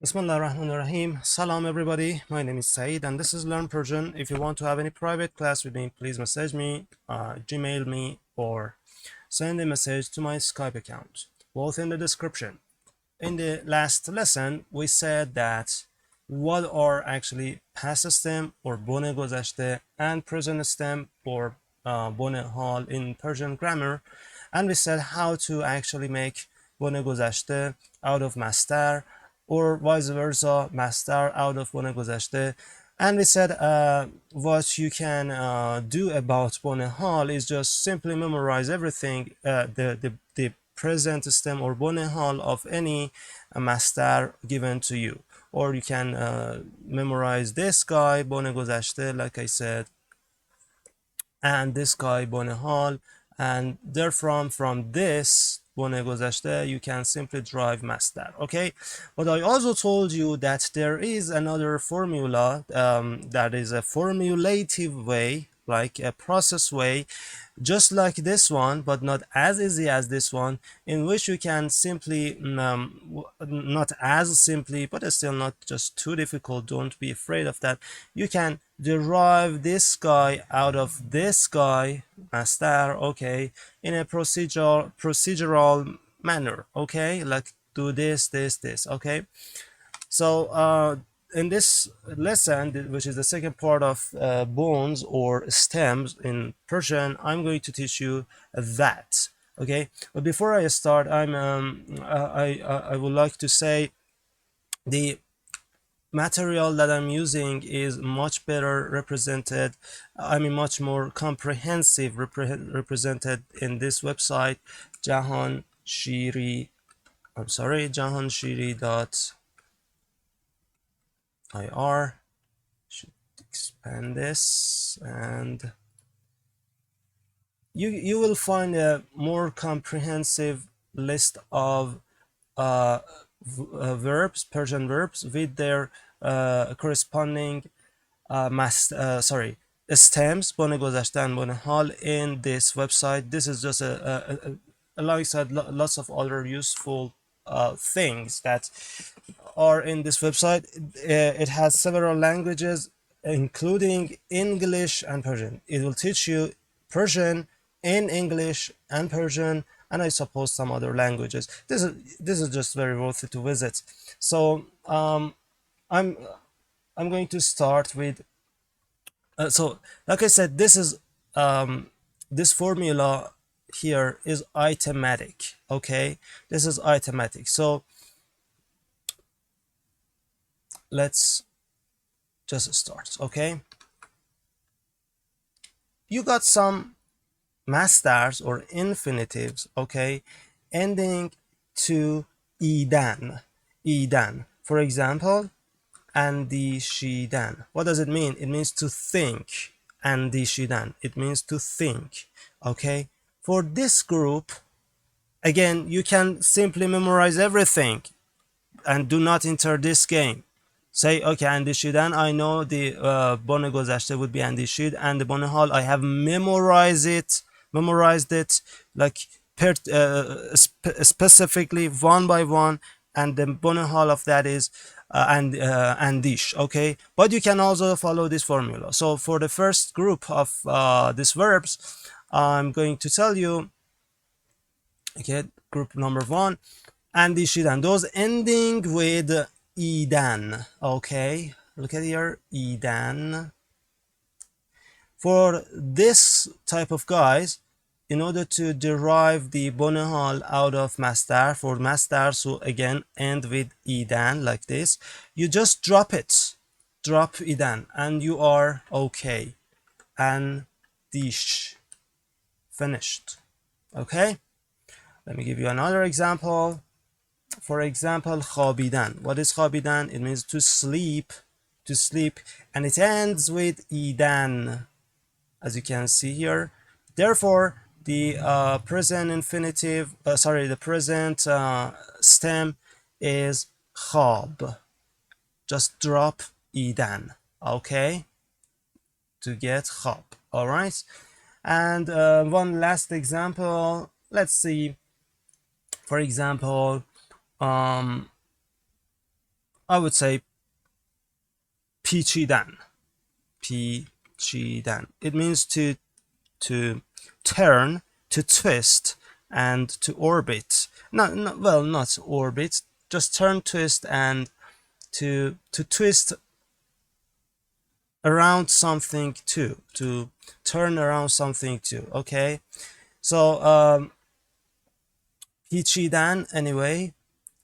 Bismillahirrahmanirrahim. Salam everybody. My name is Saeed and this is Learn Persian. If you want to have any private class with me, please message me, Gmail me, or send a message to my Skype account, both in the description. In the last lesson, we said that what are actually past stem or bone گذشته and present stem or bone hal in Persian grammar, and we said how to actually make bone گذشته out of mastar or vice versa, mastar out of bone گذشته. And we said what you can do about bone hal is just simply memorize everything, the present stem or bone hal of any mastar given to you. Or you can memorize this guy, bone گذشته, like I said, and this guy, bone hal, and therefrom from this bone گذشته you can simply drive mastar. Okay, but I also told you that there is another formula that is a formulative way, like a process way, just like this one, but not as easy as this one, in which you can simply not as simply, but still not just too difficult, don't be afraid of that, you can derive this guy out of this guy, mastar, okay, in a procedural manner, okay, like do this, okay. So in this lesson, which is the second part of bones or stems in Persian, I'm going to teach you that. Okay, but before I start, I would like to say the material that I'm using is much better represented, I mean much more comprehensive represented in this website, jahanshiri.ir. Should expand this, and you will find a more comprehensive list of verbs, Persian verbs, with their corresponding stems, bone گذشته and bone hal, in this website. This is just alongside lots of other useful things that are in this website. It has several languages, including English and Persian. It will teach you Persian in English and Persian, and I suppose some other languages. This is just very worth it to visit. So I'm going to start with so like I said, this is this formula here is itematic. Okay, this is itematic. So let's just start. Okay, you got some mastars or infinitives, okay, ending to Edan. Edan. For example, andishidan. What does it mean? It means to think. Andishidan. It means to think. Okay. For this group, again, you can simply memorize everything and do not enter this game. Say, okay, andishidan, I know the bone گذشته would be andishid, and the bone hal, I have memorized it like specifically one by one, and the bone hal of that is andish. Okay, but you can also follow this formula. So for the first group of these verbs, I'm going to tell you, okay, group number one, andishidan, those ending with Edan. Okay, look at here, Edan. For this type of guys, in order to derive the bone hal out of mastar, for mastar, so again end with Edan like this, you just drop it, drop Edan, and you are okay. And dish, finished. Okay, let me give you another example. For example, خوابیدن. What is خوابیدن? It means to sleep, and it ends with Edan, as you can see here. Therefore, the present infinitive, the present stem is خواب. Just drop Edan, okay, to get خواب. All right, and one last example. Let's see. For example, I would say پیچیدن. پیچیدن. It means to turn, to twist, and to orbit. Well, not orbit, just turn, twist, and to twist around something too, to turn around something too. Okay, so پیچیدن anyway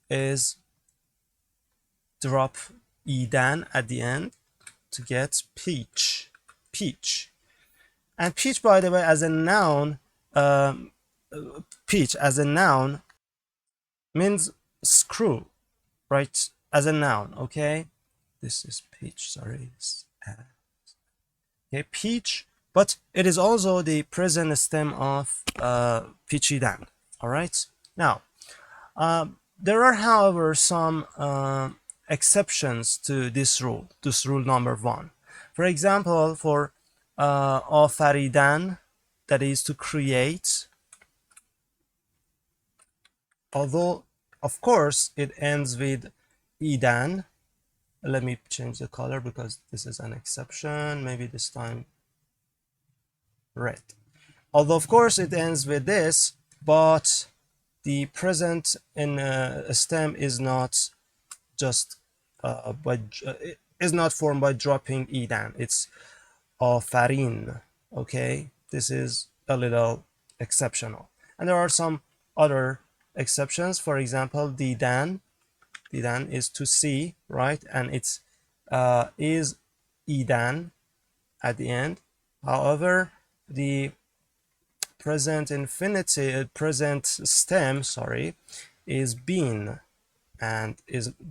is drop Edan at the end to get peach. Peach. And peach, by the way, as a noun, peach as a noun means screw, right? As a noun, okay? This is peach, sorry. Okay, peach, but it is also the present stem of پیچیدن, all right? Now, there are, however, some exceptions to this rule number 1. For example, for آفریدن, that is to create, although of course it ends with Edan. Let me change the color because this is an exception. Maybe this time red. Although of course it ends with this, but the present in stem is not just is not formed by dropping Edan. It's آفرین. Okay, this is a little exceptional, and there are some other exceptions. For example, دیدن is to see, right? And it's is Edan at the end. However, the present stem, sorry, is been, and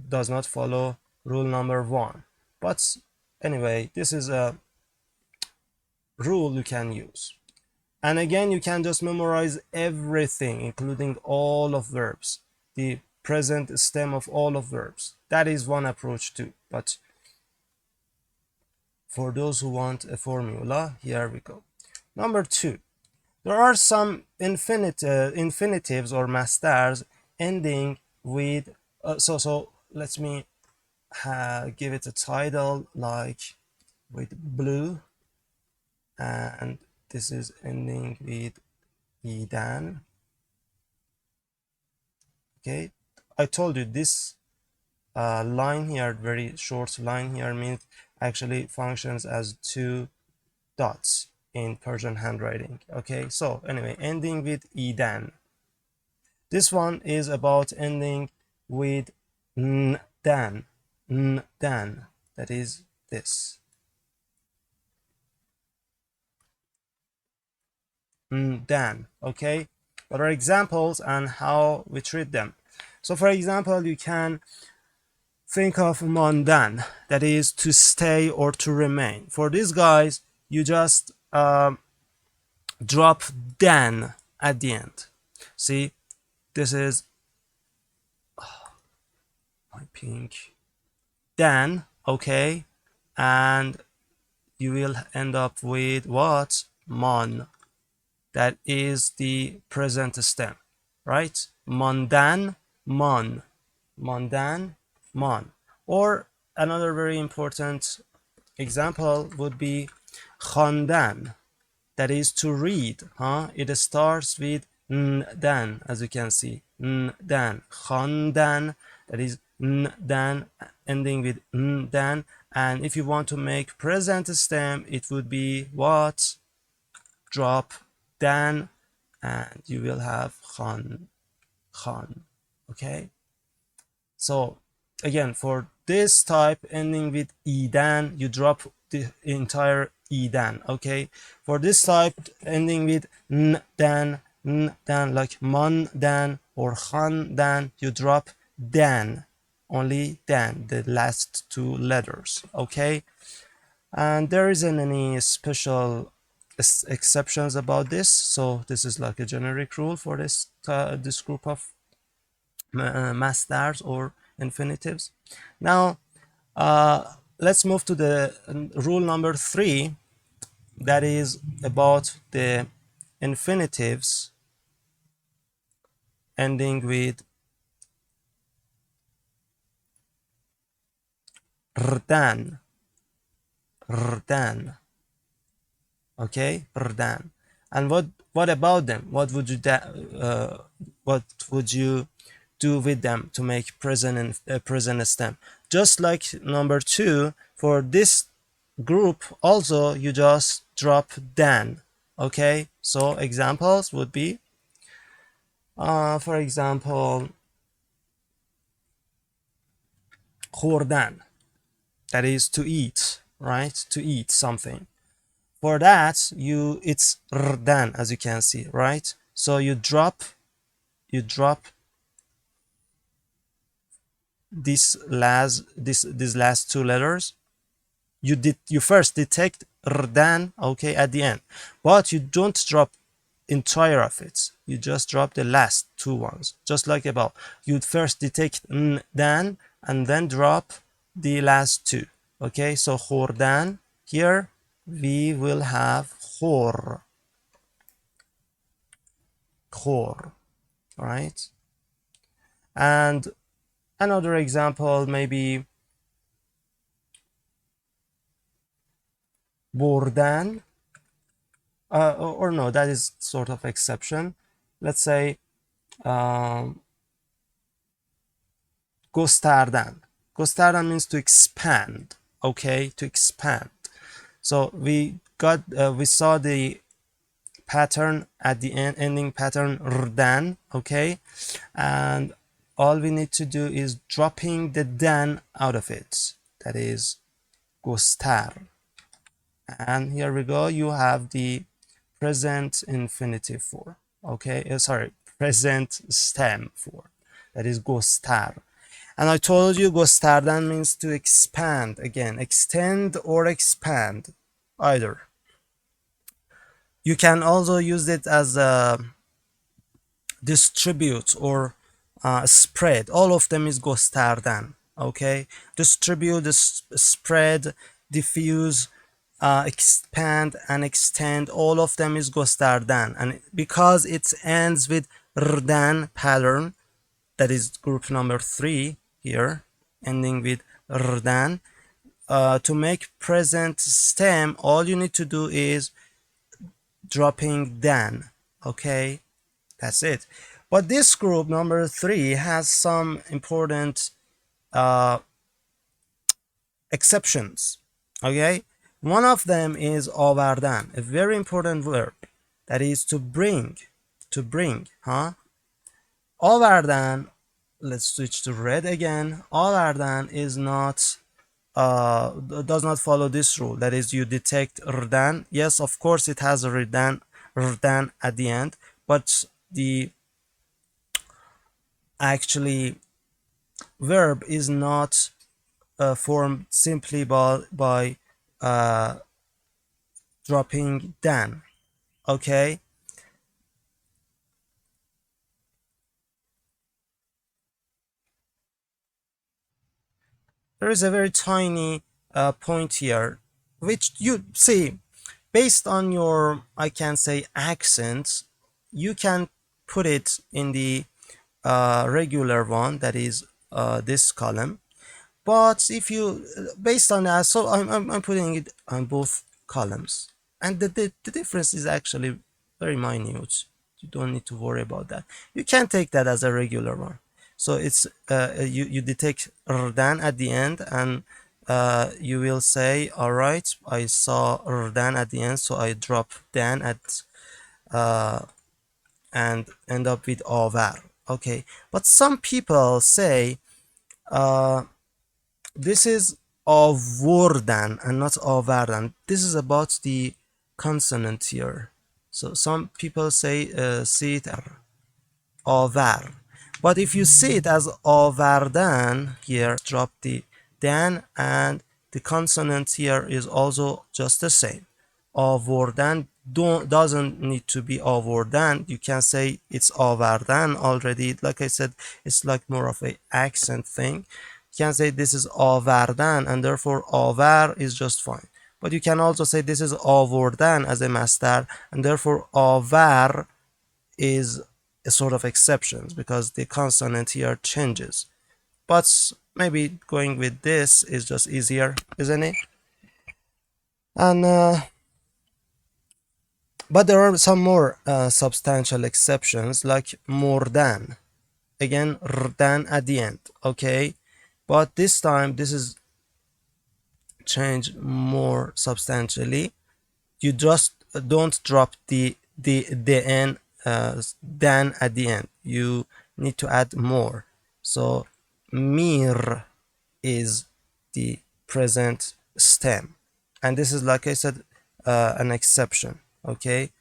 does not follow rule number 1. But anyway, this is a rule you can use. And again, you can just memorize everything, including all of verbs, the present stem of all of verbs. That is one approach too. But for those who want a formula, here we go. Number 2, there are some infinitives or masters ending with so let me give it a title, like with blue, and this is ending with Edan. Okay, I told you this line here, very short line here, means actually functions as 2 dots in Persian handwriting. Okay, so anyway, ending with Edan. This one is about ending with dan. Dan, that is this. Dan. Okay, what are examples and how we treat them? So for example, you can think of mondan, that is to stay or to remain. For these guys, you just drop dan at the end. See, this is my pink dan, okay, and you will end up with what? Mon. That is the present stem, right? Mondan, mon. Mondan, mon. Or another very important example would be خواندن, that is to read. It starts with dan, as you can see. Dan. خواندن, that is dan, ending with dan. And if you want to make present stem, it would be what? Drop dan, and you will have khan. Okay, so again, for this type ending with Edan, you drop the entire Edan. Okay, for this type ending with dan, like mondan or khandan, you drop dan, only dan, the last 2 letters. Okay, and there isn't any special exceptions about this, so this is like a generic rule for this group of masters or infinitives. Now let's move to the rule number 3, that is about the infinitives ending with ردان ردان. Okay, ردان. And what about them? What would you do with them to make present and present stem? Just like number 2, for this group also you just drop dan. Okay, so examples would be for example خوردن, that is to eat, right? To eat something. For that it's rdan, as you can see, right? So you drop these last two letters. You first detect rdan, okay, at the end, but you don't drop entire of it. You just drop the last two ones, just like above. You'd first detect dan and then drop the last two. Okay, so خوردن, here we will have khor, right? And another example maybe بردن, or no, that is sort of exception. Let's say گستردن. گستردن means to expand, okay, to expand. So we saw the pattern at the end, ending pattern rdan, okay, and all we need to do is dropping the dan out of it, that is گستر. And here we go, you have the present infinitive form, okay, sorry, present stem form, that is گستر. And I told you گستردن means to expand, again, extend or expand, either. You can also use it as a distribute or spread. All of them is گستردن, okay? Distribute, spread, diffuse, expand and extend, all of them is گستردن. And because it ends with rdan pattern, that is group number 3 here, ending with rdan, to make present stem, all you need to do is dropping dan, okay? That's it. But this group number 3 has some important exceptions, okay? One of them is آوردن, a very important verb, that is to bring, huh? آوردن, let's switch to red again. آوردن is not does not follow this rule, that is you detect rdan. Yes, of course it has a rdan at the end, but the actually verb is not formed simply by dropping dan, okay? There is a very tiny point here, which you see, based on your, I can say, accent, you can put it in the regular one, that is this column. But if you, based on that, so I'm putting it on both columns, and the difference is actually very minute. You don't need to worry about that. You can take that as a regular one. So it's you detect rdan at the end, and you will say, all right, I saw rdan at the end, so I drop dan at and end up with آور, okay? But some people say this is آوردن and not آوردن. This is about the consonant here. So some people say see it آور. But if you see it as آوردن, here drop the dan, and the consonant here is also just the same. آوردن doesn't need to be آوردن. You can say it's آوردن already. Like I said, it's like more of a accent thing. You can say this is آوردن, and therefore آور is just fine. But you can also say this is آوردن as a master, and therefore آور is a sort of exceptions because the consonant here changes. But maybe going with this is just easier, isn't it? And but there are some more substantial exceptions, like more than. Again, than at the end, okay? But this time, this is changed more substantially. You just don't drop the n than at the end. You need to add more. So mir is the present stem, and this is, like I said, an exception, okay?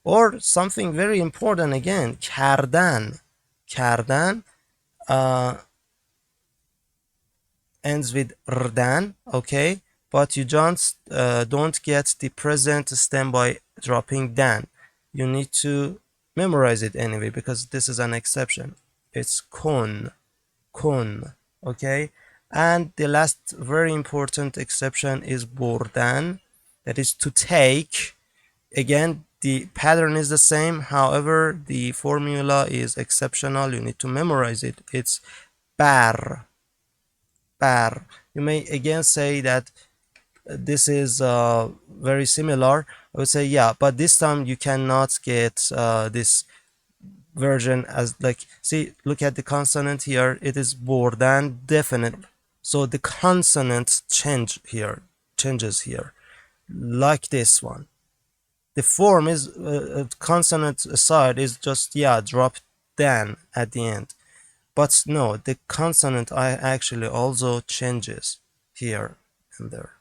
Or something very important again, kardan. Kardan ends with rdan, okay? But you don't get the present stem by dropping dan. You need to memorize it anyway, because this is an exception. It's kun, okay? And the last very important exception is burdan, that is to take. Again, the pattern is the same, however, the formula is exceptional. You need to memorize it. It's bar. You may again say that this is very similar. I would say yeah, but this time you cannot get this version as, like, see, look at the consonant here. It is more than definite, so the consonant changes here, like this one. The form is consonant aside is just, yeah, drop than at the end. But no, the consonant I actually also changes here and there.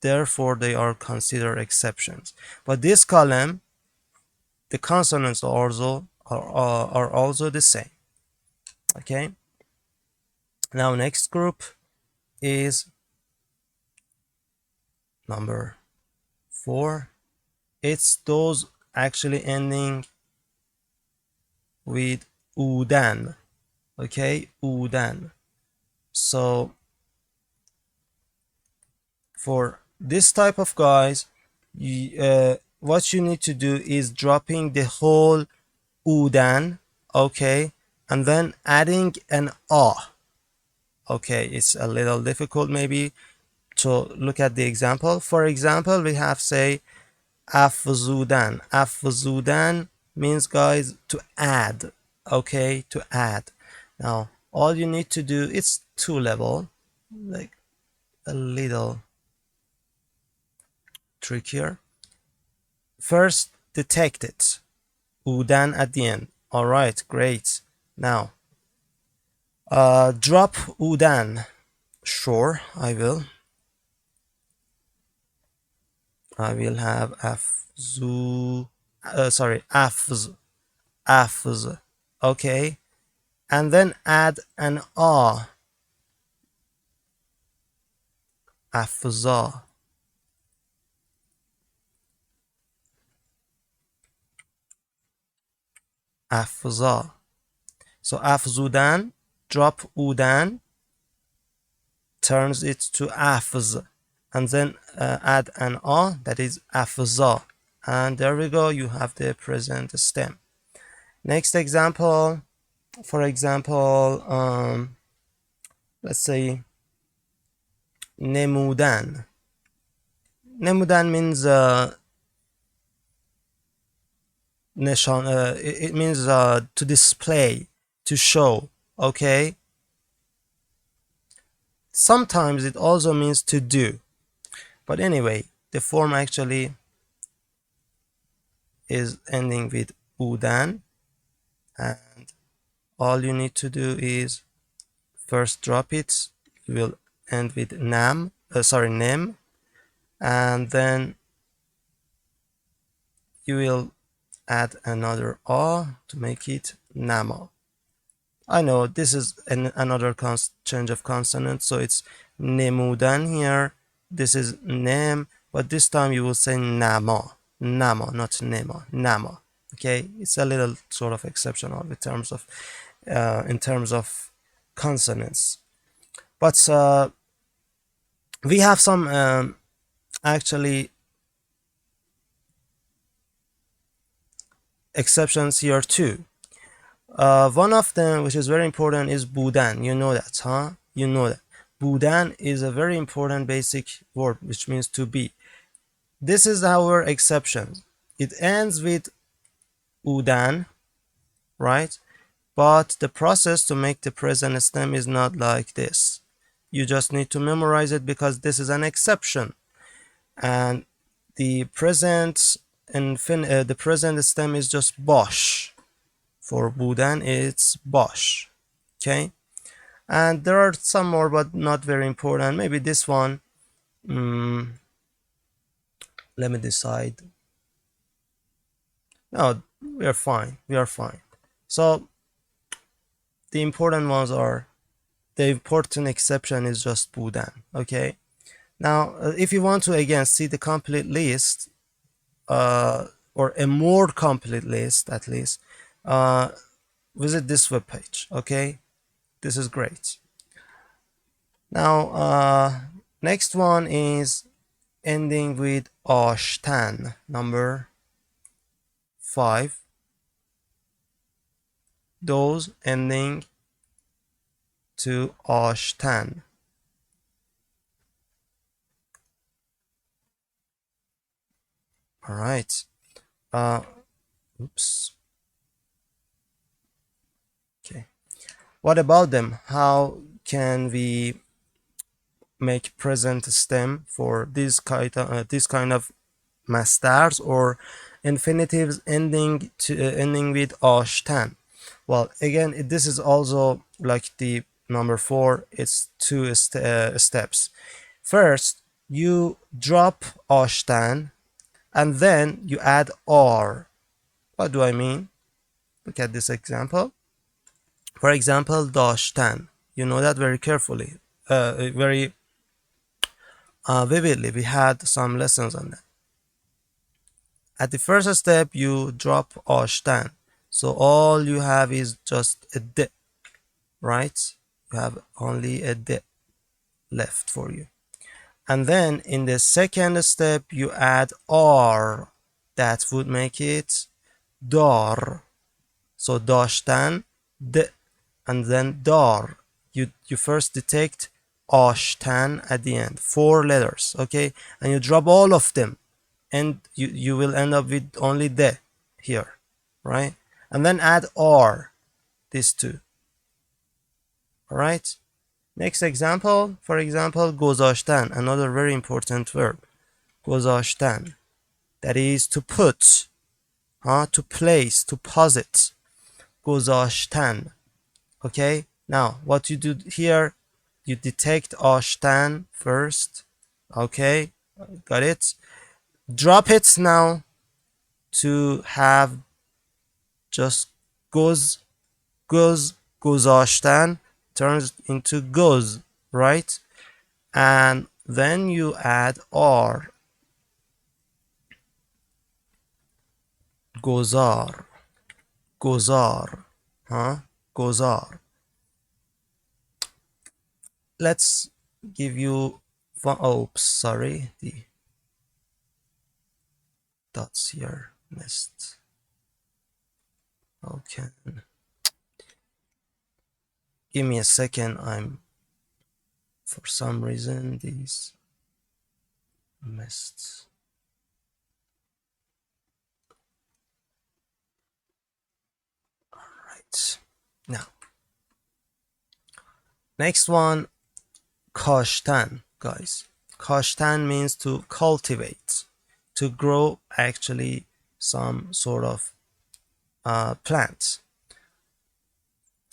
Therefore, they are considered exceptions. But this column, the consonants are also the same. Okay. Now, next group is number 4. It's those actually ending with udan. Okay, udan. So for this type of guys, what you need to do is dropping the whole udan, okay, and then adding an ah. Okay, it's a little difficult maybe to look at the example. For example, we have, say, afzudan. Afzudan means, guys, to add, okay, to add. Now all you need to do, it's 2 level, like a little trickier. First, detect it, udan at the end. All right, great. Now drop udan. Sure, I will have afzu, afz, okay, and then add an ah, afza. Afza. So afzudan, drop udan, turns it to afz, and then add an a, that is afza, and there we go, you have the present stem. Next example, for example, let's say nemudan. Nemudan means it means to display, to show, okay? Sometimes it also means to do, but anyway, the form actually is ending with udan, and all you need to do is first drop it. You will end with nem, and then you will add another a to make it nama. I know this is another change of consonant, so it's nemudan here. This is nem, but this time you will say nama, not nema, nama. Okay, it's a little sort of exceptional in terms of consonants, but we have some actually exceptions here too. One of them, which is very important, is budan. You know that, huh? You know that. بودن is a very important basic word which means to be. This is our exception. It ends with udan, right? But the process to make the present stem is not like this. You just need to memorize it because this is an exception. And the present the present stem is just bosh. For بودن it's bosh. Okay? And there are some more but not very important. Maybe this one. Let me decide. No, we are fine. We are fine. So the important ones are, the important exception is just بودن. Okay? Now, if you want to again see the complete list, or a more complete list at least, visit this web page. Okay? This is great. Now, next one is ending with ashtan, number 5. Those ending to ashtan. All right. Oops. Okay. What about them? How can we make present stem for this kind of masters or infinitives ending with ashtan? Well, again, this is also like the number 4. It's 2 steps. First, you drop ashtan and then you add r. What do I mean? Look at this example. For example, dashtan. You know that very carefully, very vividly. We had some lessons on that. At the first step, you drop ashtan. So all you have is just a d, right? You have only a d left for you. And then in the second step, you add r. That would make it dar. So dashtan, d, and then dar. You first detect ashtan at the end, 4 letters, okay? And you drop all of them, and you will end up with only d here, right? And then add r, these two. All right? Next example, for example, گذاشتن, another very important verb. گذاشتن, that is to put, to place, to posit. گذاشتن. Okay? Now, what you do here, you detect ashtan first. Okay? Got it? Drop it now to have just goes, گذاشتن turns into goes, right? And then you add r. گذار, گذار, گذار. Let's give you oops, sorry, the dots here missed. Okay, give me a second. I'm, for some reason, these missed. All right, now next one, کاشتن, guys. کاشتن means to cultivate, to grow actually some sort of plant.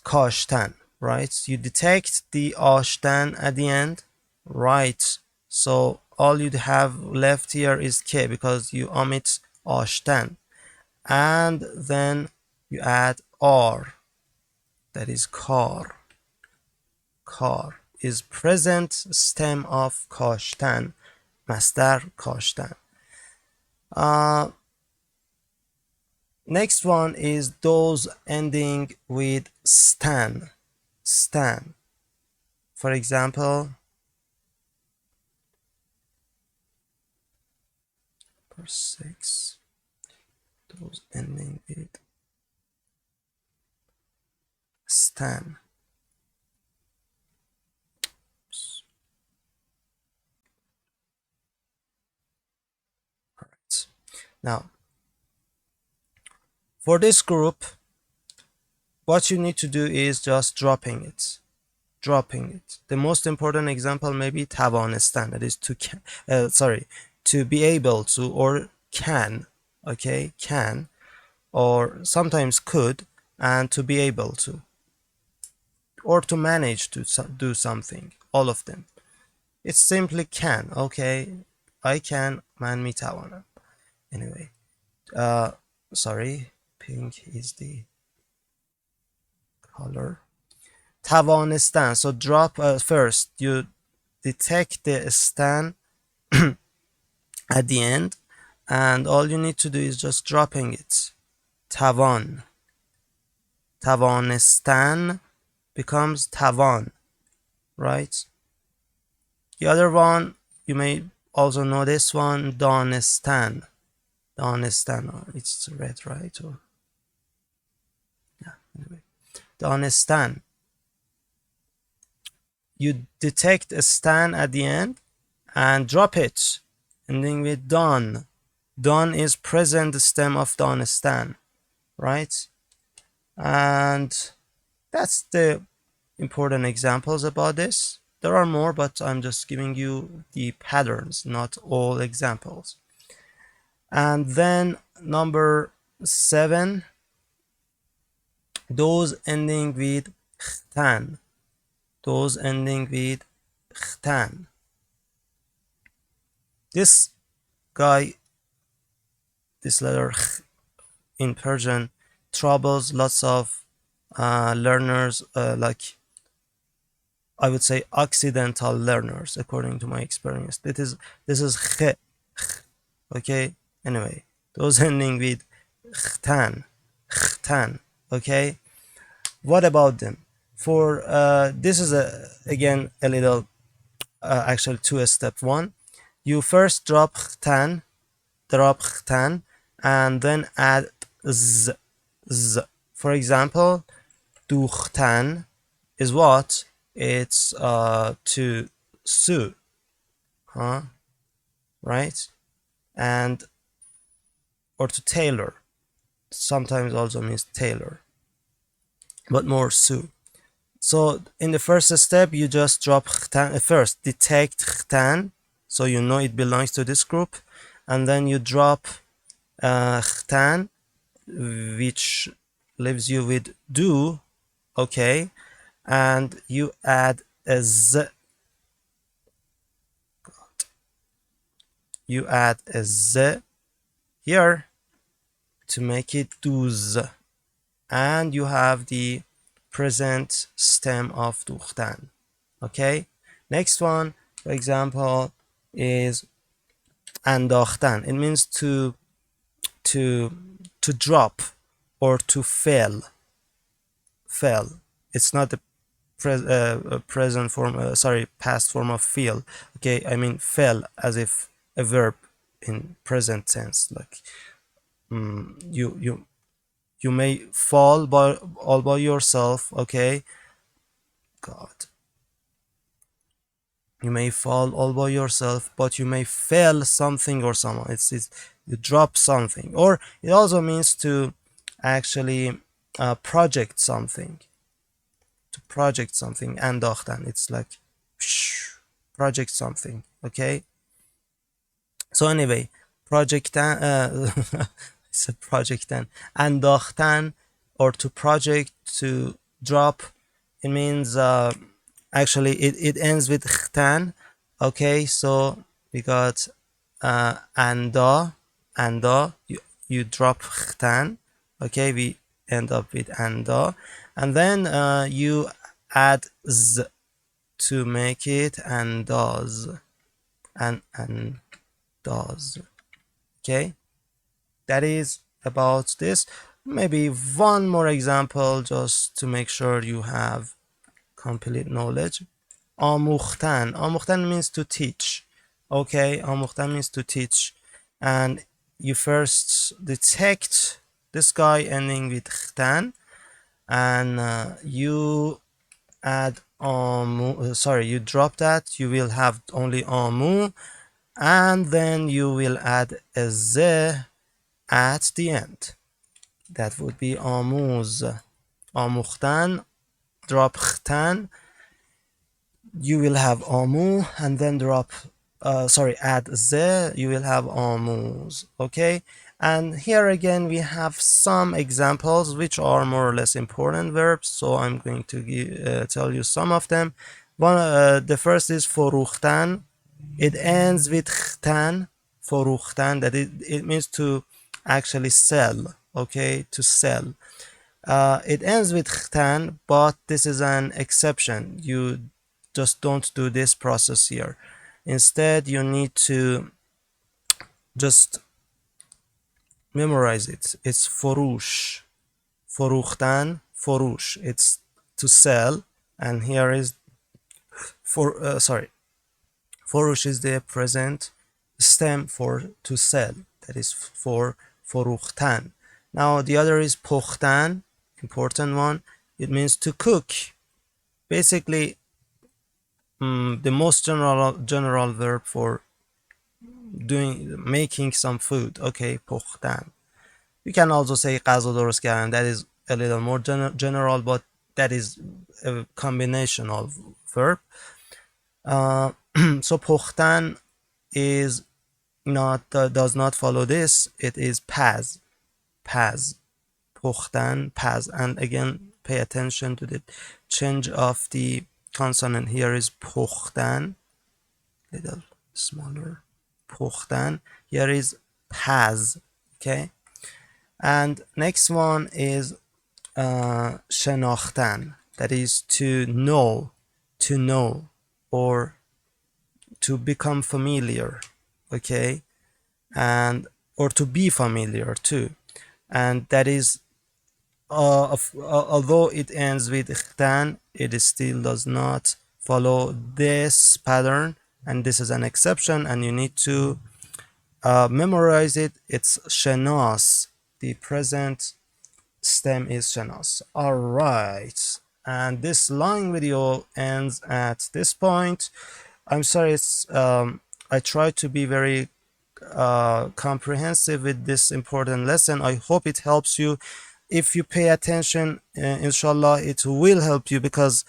کاشتن, right? You detect the ashtan at the end, right? So all you have left here is k because you omit ashtan, and then you add r, that is kar. Kar is present stem of کاشتن, مصدر کاشتن. Next one is those ending with stan. Stan. For example, verse 6. Those ending with stan. Now, for this group, what you need to do is just dropping it. The most important example maybe توانستن, that is to be able to, or can, okay, can, or sometimes could, and to be able to, or to manage to do something, all of them. It's simply can, okay, I can, من میتوانم. Anyway, sorry, pink is the color. توانستن, so drop first, you detect the stan at the end, and all you need to do is just dropping it. توان, توانستن becomes توان, right? The other one, you may also know this one, دانستن. دانستن, it's red, right? Or yeah, anyway. دانستن, you detect a stan at the end and drop it, ending with done. Done is present stem of دانستن, right? And that's the important examples about this. There are more, but I'm just giving you the patterns, not all examples. And then number 7, those ending with khtan. Those ending with khtan. This guy, this letter in Persian, troubles lots of learners, like I would say occidental learners, according to my experience. This is kh, okay. Anyway, those ending with khtan, khtan, okay. What about them? For this is again a little actually 2-step one. You first drop khtan, and then add z, z. For example, dukhtan is what? It's to sew, huh? Right? And or to tailor. Sometimes also means tailor, but more sew. So in the first step, you just drop khtan, first detect khtan, so you know it belongs to this group, and then you drop khtan, which leaves you with do, okay, and you add a z, you add a z here to make it do's, and you have the present stem of dukhtan, okay. Next one, for example, is انداختن. It means to drop or to fail. It's not the present form, past form of feel, okay. I mean fell as if a verb in present tense, like you may fall all by yourself, okay. God, you may fall all by yourself, but you may fail something or someone. It's you drop something. Or it also means to actually project something. To project something. انداختن. It's like project something. Okay. So anyway, projecten. It's a projecten. انداختن, or to project, to drop. It means actually it ends with khtan, okay. So we got anda, you drop khtan, okay. We end up with anda, and then you add z to make it andaz, and does, okay. That is about this. Maybe one more example just to make sure you have complete knowledge. آموختن means to teach, okay. آموختن means to teach, and you first detect this guy ending with ختن, and you add you drop that, you will have only آمو, and then you will add a z at the end. That would be آموز. آموختن, drop ختن. You will have آمو and then drop, add ze, you will have آموز. Okay, and here again we have some examples which are more or less important verbs, so I'm going to tell you some of them. The first is فروختن. It ends with ختن. فروختن, that it means to actually sell. Okay, to sell. It ends with ختن, but this is an exception. You just don't do this process here. Instead, you need to just memorize it. It's فروش. فروختن, فروش. It's to sell, and here is فروش is the present stem for to sell. That is for فروختن. Now the other is پختن, important one. It means to cook. Basically, the most general verb for making some food. Okay, پختن. You can also say غذا درست کردن. That is a little more general, but that is a combination of verb. So پختن is does not follow this. It is paz. پختن, paz. And again, pay attention to the change of the consonant. Here is پختن, little smaller. پختن. Here is paz. Okay, and next one is شناختن. That is to know, or to become familiar. Okay, and or to be familiar too. And that is although it ends with ختن, it still does not follow this pattern, and this is an exception, and you need to memorize it. It's شناس. The present stem is شناس. All right, and this long video ends at this point. I'm sorry, it's I try to be very comprehensive with this important lesson. I hope it helps you. If you pay attention, inshallah it will help you, because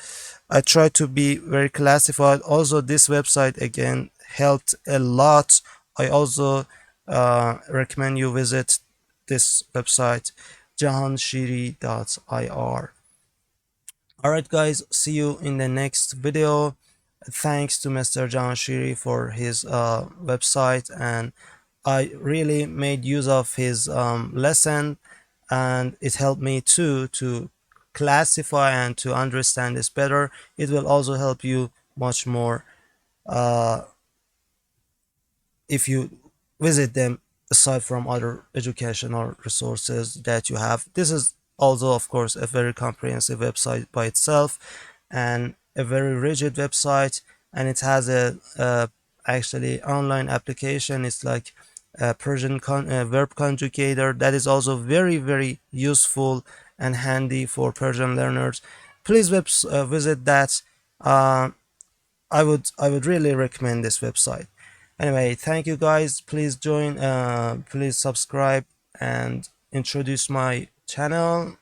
I try to be very classified. Also, this website again helped a lot. I also recommend you visit this website, jahanshiri.ir. Alright guys, see you in the next video. Thanks to Mr. Jahanshiri for his website, and I really made use of his lesson, and it helped me too to classify and to understand this better. It will also help you much more if you visit them aside from other educational resources that you have. This is also, of course, a very comprehensive website by itself, and a very rigid website, and it has a actually online application. It's like a Persian verb conjugator that is also very useful and handy for Persian learners. Please visit that. I would really recommend this website. Anyway, thank you guys. Please join, please subscribe and introduce my channel.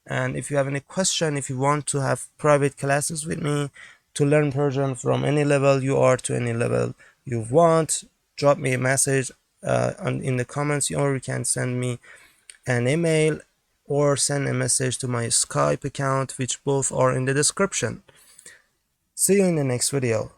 And if you have any question, if you want to have private classes with me to learn Persian from any level you are to any level you want, drop me a message in the comments, or you can send me an email or send a message to my Skype account, which both are in the description. See you in the next video.